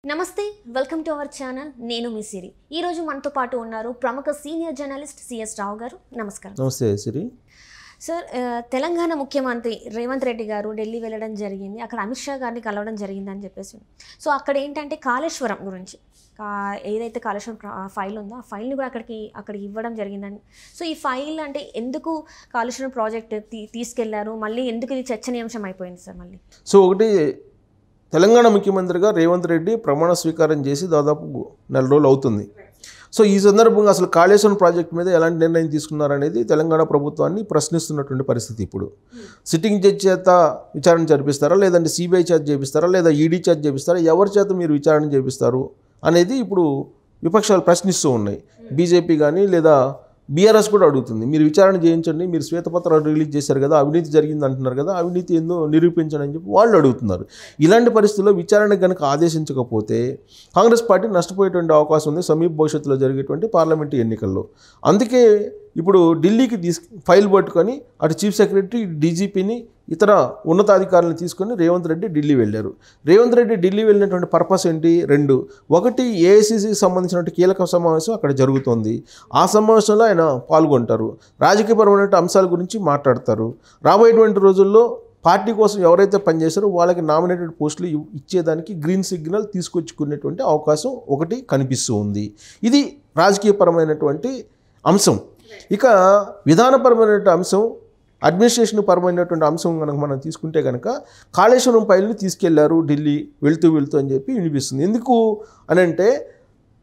నమస్తే welcome to our channel నేను మీ సిరి ఈ రోజు మనతో పాటు ఉన్నారు ప్రముఖ సీనియర్ జర్నలిస్ట్ సిఎస్ రావు గారు నమస్కారం నమస్తే సిరి సార్ తెలంగాణ ముఖ్యమంత్రి రేవంత్ రెడ్డి గారు ఢిల్లీ వెళ్ళడం జరిగింది అక్కడ అమిత్ షా గారిని కలవడం జరిగిందని చెప్పేసి సో అక్కడ ఏంటంటే కాళేశ్వరం గురించి ఏదైతే కాళేశ్వరం ఫైల్ ఉందో ఆ ఫైల్ని కూడా అక్కడికి ఇవ్వడం జరిగిందని సో ఈ ఫైల్ అంటే ఎందుకు కాళేశ్వరం ప్రాజెక్ట్ తీసుకెళ్లారు మళ్ళీ ఎందుకు ఇది చర్చనీయాంశం అయిపోయింది సార్ మళ్ళీ సో ఒకటి తెలంగాణ ముఖ్యమంత్రిగా రేవంత్ రెడ్డి ప్రమాణ స్వీకారం చేసి దాదాపు నెల రోజులు అవుతుంది. సో ఈ సందర్భంగా అసలు కాళేశ్వరం ప్రాజెక్టు మీద ఎలాంటి నిర్ణయం తీసుకున్నారనేది తెలంగాణ ప్రభుత్వాన్ని ప్రశ్నిస్తున్నటువంటి పరిస్థితి. ఇప్పుడు సిట్టింగ్ జడ్జి చేత విచారణ జరిపిస్తారా, లేదంటే సిబిఐ చేత చేపిస్తారా, లేదా ఈడీ చేత చేపిస్తారా, ఎవరి చేత మీరు విచారణ చేపిస్తారు అనేది ఇప్పుడు విపక్షాలు ప్రశ్నిస్తూ ఉన్నాయి. బీజేపీ కానీ లేదా బీఆర్ఎస్ కూడా అడుగుతుంది, మీరు విచారణ చేయించండి, మీరు శ్వేతపత్రాలు రిలీజ్ చేశారు కదా, అవినీతి జరిగింది అంటున్నారు కదా, అవినీతి ఏందో నిరూపించండి అని చెప్పి వాళ్ళు అడుగుతున్నారు. ఇలాంటి పరిస్థితుల్లో విచారణ కనుక ఆదేశించకపోతే కాంగ్రెస్ పార్టీ నష్టపోయేటువంటి అవకాశం ఉంది సమీప భవిష్యత్తులో జరిగేటువంటి పార్లమెంటు ఎన్నికల్లో. అందుకే ఇప్పుడు ఢిల్లీకి ఫైల్ పట్టుకొని అటు చీఫ్ సెక్రటరీ, డీజీపీని, ఇతర ఉన్నతాధికారులను తీసుకొని రేవంత్ రెడ్డి ఢిల్లీ వెళ్ళారు. రేవంత్ రెడ్డి ఢిల్లీ వెళ్ళినటువంటి పర్పస్ ఏంటి? రెండు. ఒకటి, ఏఐసీసీకి సంబంధించినటువంటి కీలక సమావేశం అక్కడ జరుగుతోంది. ఆ సమావేశంలో ఆయన పాల్గొంటారు, రాజకీయపరమైన అంశాల గురించి మాట్లాడతారు. రాబోయేటువంటి రోజుల్లో పార్టీ కోసం ఎవరైతే పనిచేశారో వాళ్ళకి నామినేటెడ్ పోస్టులు ఇచ్చేదానికి గ్రీన్ సిగ్నల్ తీసుకొచ్చుకునేటువంటి అవకాశం ఒకటి కనిపిస్తూ ఉంది. ఇది రాజకీయపరమైనటువంటి అంశం. ఇక విధానపరమైనటువంటి అంశం, అడ్మినిస్ట్రేషన్ పరమైనటువంటి అంశం కనుక మనం తీసుకుంటే కనుక కాళేశ్వరం ఫైల్ని తీసుకెళ్లారు ఢిల్లీ వెళ్తూ అని చెప్పి వినిపిస్తుంది. ఎందుకు అని అంటే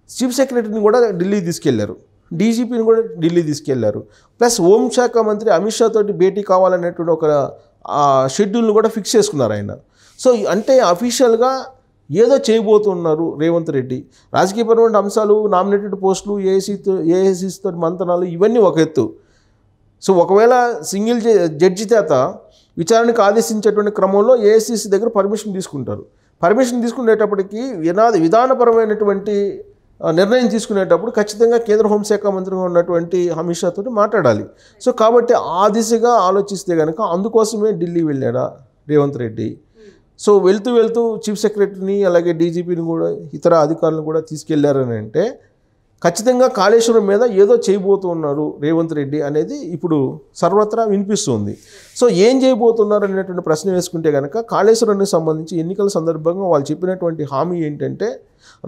చీఫ్ సెక్రటరీని కూడా ఢిల్లీ తీసుకెళ్లారు, డీజీపీని కూడా ఢిల్లీ తీసుకెళ్లారు, ప్లస్ హోంశాఖ మంత్రి అమిత్ షా తోటి భేటీ కావాలనేటువంటి ఒక షెడ్యూల్ను కూడా ఫిక్స్ చేసుకున్నారు ఆయన. సో అంటే అఫీషియల్గా ఏదో చేయబోతున్నారు రేవంత్ రెడ్డి. రాజకీయపరమైన అంశాలు, నామినేటెడ్ పోస్టులు, ఏఐసీతో మంతనాలు ఇవన్నీ ఒక ఎత్తు. సో ఒకవేళ సింగిల్ జడ్జి చేత విచారణకు ఆదేశించేటువంటి క్రమంలో ఏఐసీసీ దగ్గర పర్మిషన్ తీసుకుంటారు. పర్మిషన్ తీసుకునేటప్పటికీ విధానపరమైనటువంటి నిర్ణయం తీసుకునేటప్పుడు ఖచ్చితంగా కేంద్ర హోంశాఖ మంత్రిగా ఉన్నటువంటి అమిత్ షా తోటి మాట్లాడాలి. సో కాబట్టి ఆ దిశగా ఆలోచిస్తే కనుక అందుకోసమే ఢిల్లీ వెళ్ళాడా రేవంత్ రెడ్డి. సో వెళ్తూ చీఫ్ సెక్రటరీని అలాగే డీజీపీని కూడా ఇతర అధికారులను కూడా తీసుకెళ్లారని అంటే ఖచ్చితంగా కాళేశ్వరం మీద ఏదో చేయబోతున్నారు రేవంత్ రెడ్డి అనేది ఇప్పుడు సర్వత్రా వినిపిస్తుంది. సో ఏం చేయబోతున్నారు అనేటువంటి ప్రశ్న వేసుకుంటే కనుక కాళేశ్వరానికి సంబంధించి ఎన్నికల సందర్భంగా వాళ్ళు చెప్పినటువంటి హామీ ఏంటంటే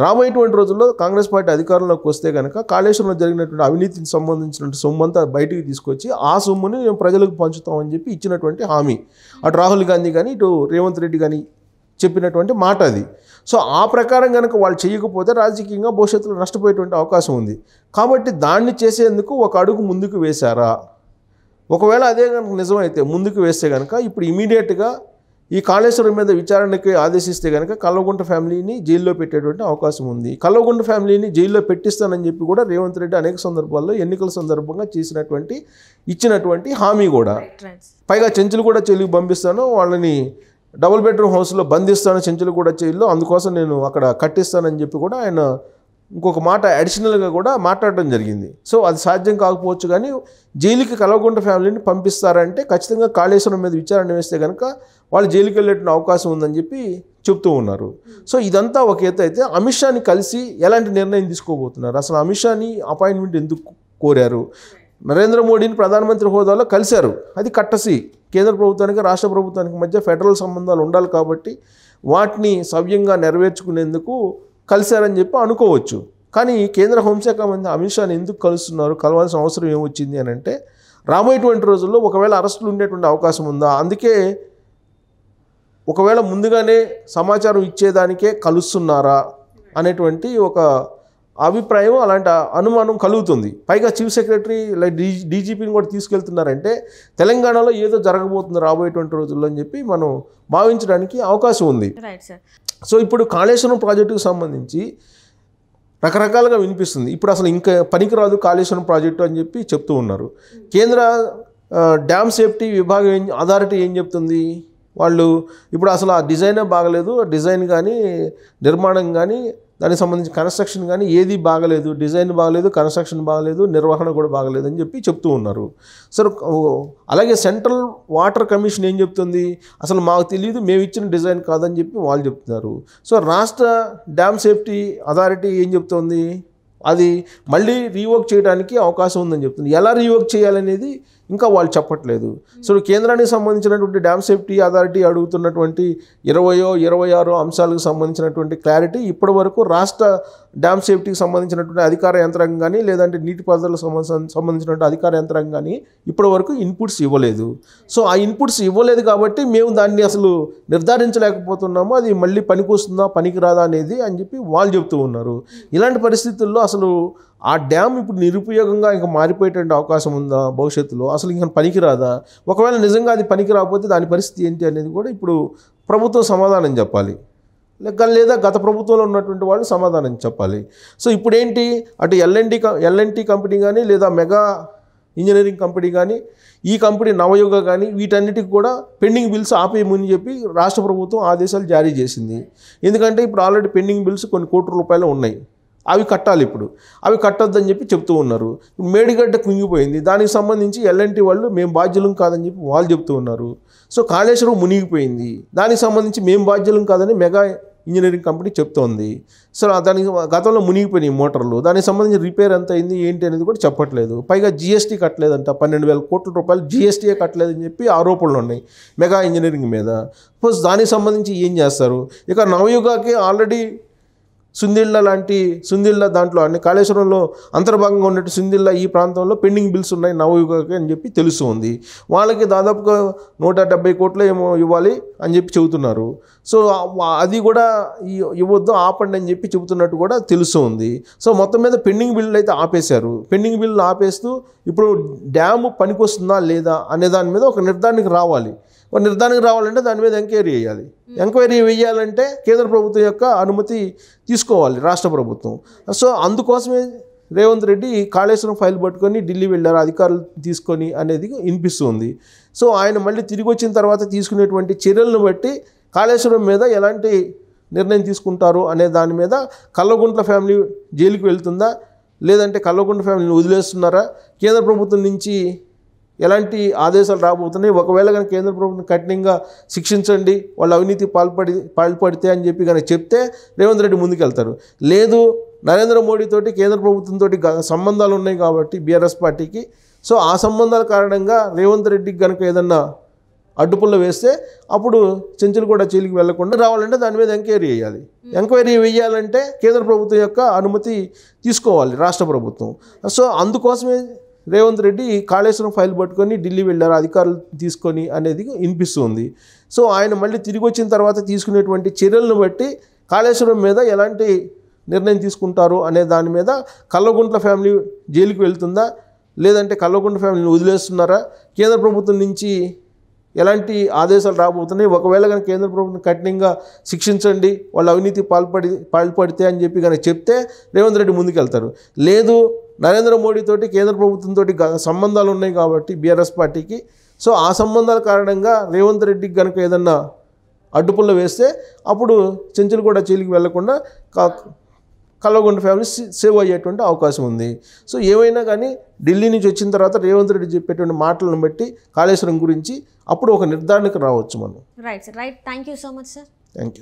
రాబోయేటువంటి రోజుల్లో కాంగ్రెస్ పార్టీ అధికారంలోకి వస్తే కనుక కాళేశ్వరంలో జరిగినటువంటి అవినీతికి సంబంధించినటువంటి సొమ్మంతా బయటికి తీసుకొచ్చి ఆ సొమ్ముని మేము ప్రజలకు పంచుతామని చెప్పి ఇచ్చినటువంటి హామీ. అటు రాహుల్ గాంధీ కానీ ఇటు రేవంత్ రెడ్డి కానీ చెప్పినటువంటి మాట అది. సో ఆ ప్రకారం కనుక వాళ్ళు చేయకపోతే రాజకీయంగా భవిష్యత్తులో నష్టపోయేటువంటి అవకాశం ఉంది. కాబట్టి దాన్ని చేసేందుకు ఒక అడుగు ముందుకు వేశారా? ఒకవేళ అదే కనుక నిజమైతే ముందుకు వేస్తే కనుక ఇప్పుడు ఇమీడియట్గా ఈ కాళేశ్వరం మీద విచారణకి ఆదేశిస్తే కనుక కల్వకుంట్ల ఫ్యామిలీని జైల్లో పెట్టేటువంటి అవకాశం ఉంది. కల్వకుంట్ల ఫ్యామిలీని జైల్లో పెట్టిస్తానని చెప్పి కూడా రేవంత్ రెడ్డి అనేక సందర్భాల్లో ఎన్నికల సందర్భంగా ఇచ్చినటువంటి హామీ కూడా. పైగా చెంచులు కూడా జైలుకి పంపిస్తాను, వాళ్ళని డబుల్ బెడ్రూమ్ హౌస్లో బంధిస్తాను చెంచులు కూడా జైల్లో, అందుకోసం నేను అక్కడ కట్టిస్తానని చెప్పి కూడా ఆయన ఇంకొక మాట అడిషనల్గా కూడా మాట్లాడడం జరిగింది. సో అది సాధ్యం కాకపోవచ్చు, కానీ జైలుకి కల్వకుంట్ల ఫ్యామిలీని పంపిస్తారంటే ఖచ్చితంగా కాళేశ్వరం మీద విచారణ వేస్తే కనుక వాళ్ళు జైలుకి వెళ్ళేటువంటి అవకాశం ఉందని చెప్పి చెప్తూ ఉన్నారు. సో ఇదంతా ఒక ఎత్తు అయితే అమిత్ షాని కలిసి ఎలాంటి నిర్ణయం తీసుకోబోతున్నారు? అసలు అమిత్ షాని అపాయింట్మెంట్ ఎందుకు కోరారు? నరేంద్ర మోడీని ప్రధానమంత్రి హోదాలో కలిశారు, అది కట్టసి. కేంద్ర ప్రభుత్వానికి రాష్ట్ర ప్రభుత్వానికి మధ్య ఫెడరల్ సంబంధాలు ఉండాలి కాబట్టి వాటిని సవ్యంగా నెరవేర్చుకునేందుకు కలిశారని చెప్పి అనుకోవచ్చు. కానీ కేంద్ర హోంశాఖ మంత్రి అమిత్ షాని ఎందుకు కలుస్తున్నారు, కలవాల్సిన అవసరం ఏమొచ్చింది అని అంటే రాబోయేటువంటి రోజుల్లో ఒకవేళ అరెస్టులు ఉండేటువంటి అవకాశం ఉందా, అందుకే ఒకవేళ ముందుగానే సమాచారం ఇచ్చేదానికే కలుస్తున్నారా అనేటువంటి ఒక అభిప్రాయం, అలాంటి అనుమానం కలుగుతుంది. పైగా చీఫ్ సెక్రటరీ డీజీపీని కూడా తీసుకెళ్తున్నారంటే తెలంగాణలో ఏదో జరగబోతుంది రాబోయేటువంటి రోజుల్లో అని చెప్పి మనం భావించడానికి అవకాశం ఉంది. సో ఇప్పుడు కాళేశ్వరం ప్రాజెక్టుకు సంబంధించి రకరకాలుగా వినిపిస్తుంది. ఇప్పుడు అసలు ఇంకా పనికిరాదు కాళేశ్వరం ప్రాజెక్టు అని చెప్పి చెప్తూ ఉన్నారు. కేంద్ర డ్యామ్ సేఫ్టీ విభాగం అథారిటీ ఏం చెప్తుంది? వాళ్ళు ఇప్పుడు అసలు ఆ డిజైనే బాగలేదు, డిజైన్ కానీ నిర్మాణం కానీ దానికి సంబంధించి కన్స్ట్రక్షన్ కానీ ఏది బాగలేదు, డిజైన్ బాగలేదు, కన్స్ట్రక్షన్ బాగలేదు, నిర్వహణ కూడా బాగలేదు అని చెప్పి చెప్తూ ఉన్నారు. సార్ అలాగే సెంట్రల్ వాటర్ కమిషన్ ఏం చెప్తుంది, అసలు మాకు తెలియదు, మేము ఇచ్చిన డిజైన్ కాదని చెప్పి వాళ్ళు చెప్తున్నారు. సో రాష్ట్ర డ్యామ్ సేఫ్టీ అథారిటీ ఏం చెప్తుంది, అది మళ్ళీ రీవర్క్ చేయడానికి అవకాశం ఉందని చెప్తుంది. ఎలా రీవర్క్ చేయాలనేది ఇంకా వాళ్ళు చెప్పట్లేదు. సో కేంద్రానికి సంబంధించినటువంటి డ్యామ్ సేఫ్టీ అథారిటీ అడుగుతున్నటువంటి 26 అంశాలకు సంబంధించినటువంటి క్లారిటీ ఇప్పటి వరకు రాష్ట్ర డ్యామ్ సేఫ్టీకి సంబంధించినటువంటి అధికార యంత్రాంగం కానీ లేదంటే నీటిపారుదలకు సంబంధించినటువంటి అధికార యంత్రాంగం కానీ ఇప్పటి వరకు ఇన్పుట్స్ ఇవ్వలేదు. సో ఆ ఇన్పుట్స్ ఇవ్వలేదు కాబట్టి మేము దాన్ని అసలు నిర్ధారించలేకపోతున్నాము, అది మళ్ళీ పనికొస్తుందా పనికిరాదా అనేది అని చెప్పి వాళ్ళు చెప్తూ ఉన్నారు. ఇలాంటి పరిస్థితుల్లో అసలు ఆ డ్యామ్ ఇప్పుడు నిరుపయోగంగా ఇంకా మారిపోయేటువంటి అవకాశం ఉందా భవిష్యత్తులో, అసలు ఇంకా పనికిరాదా, ఒకవేళ నిజంగా అది పనికి రాకపోతే దాని పరిస్థితి ఏంటి అనేది కూడా ఇప్పుడు ప్రభుత్వం సమాధానం చెప్పాలి, లేదా గత ప్రభుత్వంలో ఉన్నటువంటి వాళ్ళు సమాధానం చెప్పాలి. సో ఇప్పుడు ఏంటి, అటు ఎల్ఎన్టీ కంపెనీ కానీ లేదా మెగా ఇంజనీరింగ్ కంపెనీ కానీ ఈ కంపెనీ నవయుగ కానీ వీటన్నిటికి కూడా పెండింగ్ బిల్స్ ఆపేయమని చెప్పి రాష్ట్ర ప్రభుత్వం ఆదేశాలు జారీ చేసింది. ఎందుకంటే ఇప్పుడు ఆల్రెడీ పెండింగ్ బిల్స్ కొన్ని కోట్ల రూపాయలు ఉన్నాయి, అవి కట్టాలి. ఇప్పుడు అవి కట్టొద్దని చెప్పి చెప్తూ ఉన్నారు. మేడిగడ్డ కుంగిపోయింది, దానికి సంబంధించి ఎల్ఎన్టీ వాళ్ళు మేము బాధ్యులం కాదని చెప్పి వాళ్ళు చెప్తూ ఉన్నారు. సో కాళేశ్వరం మునిగిపోయింది, దానికి సంబంధించి మేము బాధ్యులం కాదని మెగా ఇంజనీరింగ్ కంపెనీ చెప్తోంది. సో దానికి గతంలో మునిగిపోయినాయి మోటార్లు, దానికి సంబంధించి రిపేర్ ఎంత అయింది ఏంటి అనేది కూడా చెప్పట్లేదు. పైగా జీఎస్టీ కట్టలేదంట, 12,000 కోట్ల రూపాయలు జీఎస్టీయే కట్టలేదని చెప్పి ఆరోపణలు ఉన్నాయి మెగా ఇంజనీరింగ్ మీద. ప్లస్ దానికి సంబంధించి ఏం చేస్తారు, ఇక నవయుగాకి ఆల్రెడీ సుందిళ్ళ దాంట్లో అన్ని కాళేశ్వరంలో అంతర్భాగంగా ఉన్నట్టు సుందిళ్ళ ఈ ప్రాంతంలో పెండింగ్ బిల్స్ ఉన్నాయి నవయుగకి అని చెప్పి తెలుసు ఉంది. వాళ్ళకి దాదాపుగా 170 కోట్లు ఏమో ఇవ్వాలి అని చెప్పి చెబుతున్నారు. సో అది కూడా ఇవ్వద్దు, ఆపండి అని చెప్పి చెబుతున్నట్టు కూడా తెలుసు ఉంది. సో మొత్తం మీద పెండింగ్ బిల్లు అయితే ఆపేశారు. పెండింగ్ బిల్లు ఆపేస్తూ ఇప్పుడు డ్యాము పనికొస్తుందా లేదా అనే దాని మీద ఒక నిర్ధారణకు రావాలి. ఒక నిర్ధారణకు రావాలంటే దాని మీద ఎంక్వైరీ వేయాలి. ఎంక్వైరీ వేయాలంటే కేంద్ర ప్రభుత్వం యొక్క అనుమతి తీసుకోవాలి రాష్ట్ర ప్రభుత్వం. సో అందుకోసమే రేవంత్ రెడ్డి కాళేశ్వరం ఫైల్ పట్టుకొని ఢిల్లీ వెళ్ళారు అధికారులు తీసుకొని అనేది వినిపిస్తుంది. సో ఆయన మళ్ళీ తిరిగి వచ్చిన తర్వాత తీసుకునేటువంటి చర్యలను బట్టి కాళేశ్వరం మీద ఎలాంటి నిర్ణయం తీసుకుంటారు అనే దాని మీద కల్వకుంట్ల ఫ్యామిలీ జైలుకి వెళ్తుందా, లేదంటే కల్వకుంట్ల ఫ్యామిలీని వదిలేస్తున్నారా, కేంద్ర ప్రభుత్వం నుంచి ఎలాంటి ఆదేశాలు రాబోతున్నాయి, ఒకవేళ కనుక కేంద్ర ప్రభుత్వం కఠినంగా శిక్షించండి వాళ్ళు అవినీతి పాల్పడితే అని చెప్పి కనుక చెప్తే రేవంత్ రెడ్డి ముందుకెళ్తారు. లేదు నరేంద్ర మోడీతోటి కేంద్ర ప్రభుత్వంతో సంబంధాలు ఉన్నాయి కాబట్టి బీఆర్ఎస్ పార్టీకి, సో ఆ సంబంధాల కారణంగా రేవంత్ రెడ్డికి కనుక ఏదన్నా అడ్డుపుల్ల వేస్తే అప్పుడు చెంచులగూడ జైలుకి వెళ్లకుండా రావాలంటే దాని మీద ఎంక్వైరీ వేయాలి. ఎంక్వైరీ వేయాలంటే కేంద్ర ప్రభుత్వం యొక్క అనుమతి తీసుకోవాలి రాష్ట్ర ప్రభుత్వం. సో అందుకోసమే రేవంత్ రెడ్డి కాళేశ్వరం ఫైల్ పట్టుకొని ఢిల్లీ వెళ్ళారు అధికారులు తీసుకొని అనేది వినిపిస్తుంది. సో ఆయన మళ్ళీ తిరిగి వచ్చిన తర్వాత తీసుకునేటువంటి చర్యలను బట్టి కాళేశ్వరం మీద ఎలాంటి నిర్ణయం తీసుకుంటారు అనే దాని మీద కల్వకుంట్ల ఫ్యామిలీ జైలుకి వెళ్తుందా, లేదంటే కల్వకుంట్ల ఫ్యామిలీని వదిలేస్తున్నారా, కేంద్ర ప్రభుత్వం నుంచి ఎలాంటి ఆదేశాలు రాబోతున్నాయి, ఒకవేళ కనుక కేంద్ర ప్రభుత్వం కఠినంగా శిక్షించండి వాళ్ళు అవినీతి పాల్పడితే అని చెప్పి కనుక చెప్తే రేవంత్ రెడ్డి ముందుకెళ్తారు. లేదు నరేంద్ర మోడీతోటి కేంద్ర ప్రభుత్వంతో సంబంధాలు ఉన్నాయి కాబట్టి బీఆర్ఎస్ పార్టీకి, సో ఆ సంబంధాల కారణంగా రేవంత్ రెడ్డికి కనుక ఏదన్నా అడ్డుపుల్ల వేస్తే అప్పుడు చెంచులగూడ జైలుకి వెళ్లకుండా కల్వకుంట్ల ఫ్యామిలీ సేవ్ అయ్యేటువంటి అవకాశం ఉంది. సో ఏమైనా కానీ ఢిల్లీ నుంచి వచ్చిన తర్వాత రేవంత్ రెడ్డి చెప్పేటువంటి మాటలను బట్టి కాళేశ్వరం గురించి అప్పుడు ఒక నిర్ధారణకు రావచ్చు మనం. Right sir, right. Thank you so much sir. Thank you.